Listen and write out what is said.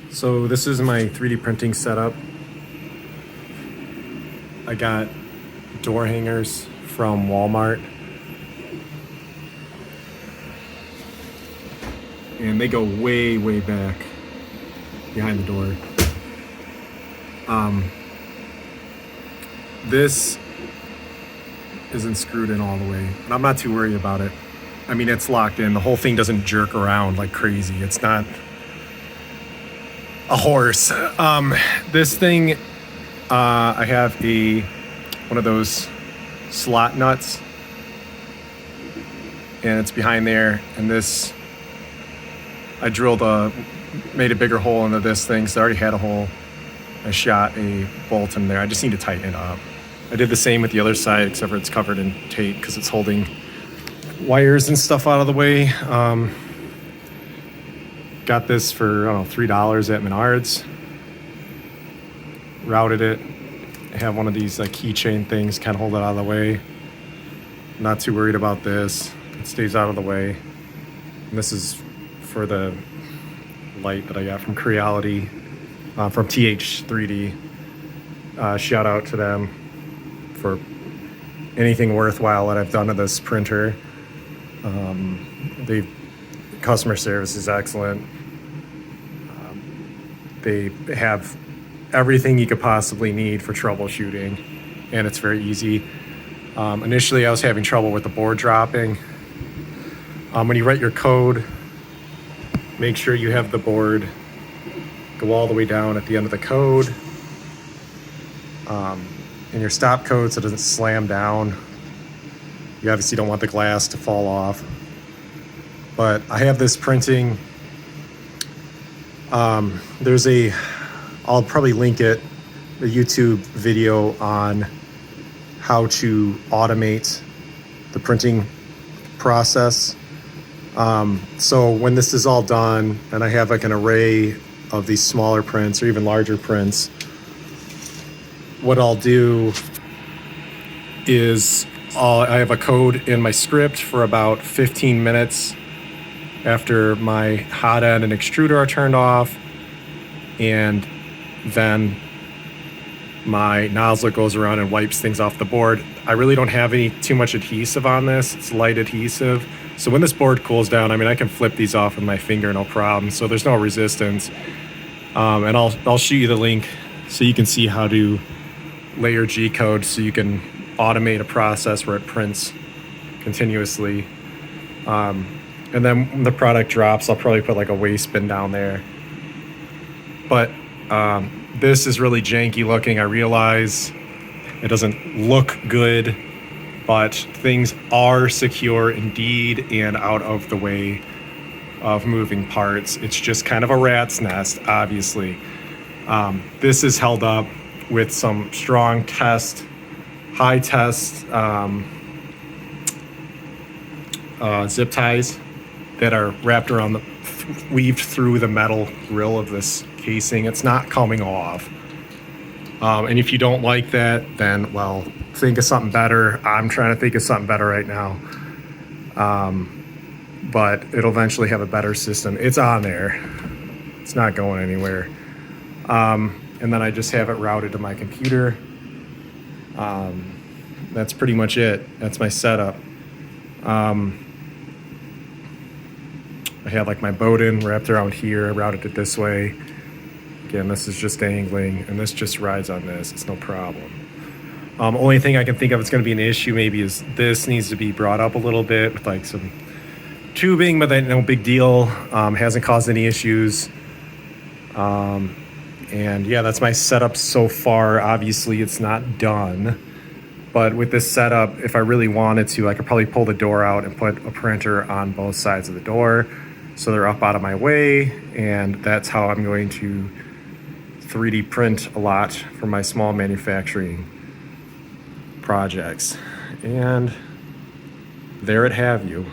So this is my 3D printing setup. I got door hangers from Walmart. And they go way, way back behind the door. This isn't screwed in all the way, and I'm not too worried about it. I mean, it's locked in. The whole thing doesn't jerk around like crazy. It's not a horse. This thing, I have one of those slot nuts, and it's behind there. And this, I made a bigger hole into this thing, so I already had a hole. I shot a bolt in there. I just need to tighten it up. I did the same with the other side, except for it's covered in tape because it's holding wires and stuff out of the way. Got this for, I don't know, $3 at Menards. Routed it. I have one of these like keychain things, kind of hold it out of the way. Not too worried about this. It stays out of the way. And this is for the light that I got from Creality, from TH3D. Shout out to them for anything worthwhile that I've done to this printer. The customer service is excellent. They have everything you could possibly need for troubleshooting, and it's very easy. Initially, I was having trouble with the board dropping. When you write your code, make sure you have the board go all the way down at the end of the code. And your stop code so it doesn't slam down. You obviously don't want the glass to fall off. But I have this printing. I'll probably link it, a YouTube video on how to automate the printing process. So when this is all done, and I have like an array of these smaller prints or even larger prints, what I'll do is I have a code in my script for about 15 minutes after my hot end and extruder are turned off, and then my nozzle goes around and wipes things off the board. I really don't have too much adhesive on this. It's light adhesive. So when this board cools down, I mean, I can flip these off with my finger, no problem. So there's no resistance. And I'll shoot you the link so you can see how to layer G code so you can automate a process where it prints continuously. And then when the product drops, I'll probably put like a waste bin down there. But this is really janky looking. I realize it doesn't look good, but things are secure indeed and out of the way of moving parts. It's just kind of a rat's nest, obviously. This is held up with some strong high test zip ties that are wrapped around weaved through the metal grill of this casing. It's not coming off. And if you don't like that, then, well, think of something better. I'm trying to think of something better right now. But it'll eventually have a better system. It's on there. It's not going anywhere. And then I just have it routed to my computer. That's pretty much it. That's my setup. I have like my bowden wrapped around here. I routed it this way. Again, this is just angling, and this just rides on this. It's no problem. Only thing I can think of that's going to be an issue maybe is this needs to be brought up a little bit with like some tubing, but then no big deal. Hasn't caused any issues. And yeah, that's my setup so far. Obviously, it's not done. But with this setup, if I really wanted to, I could probably pull the door out and put a printer on both sides of the door so they're up out of my way. And that's how I'm going to 3D print a lot for my small manufacturing projects. And there it have you.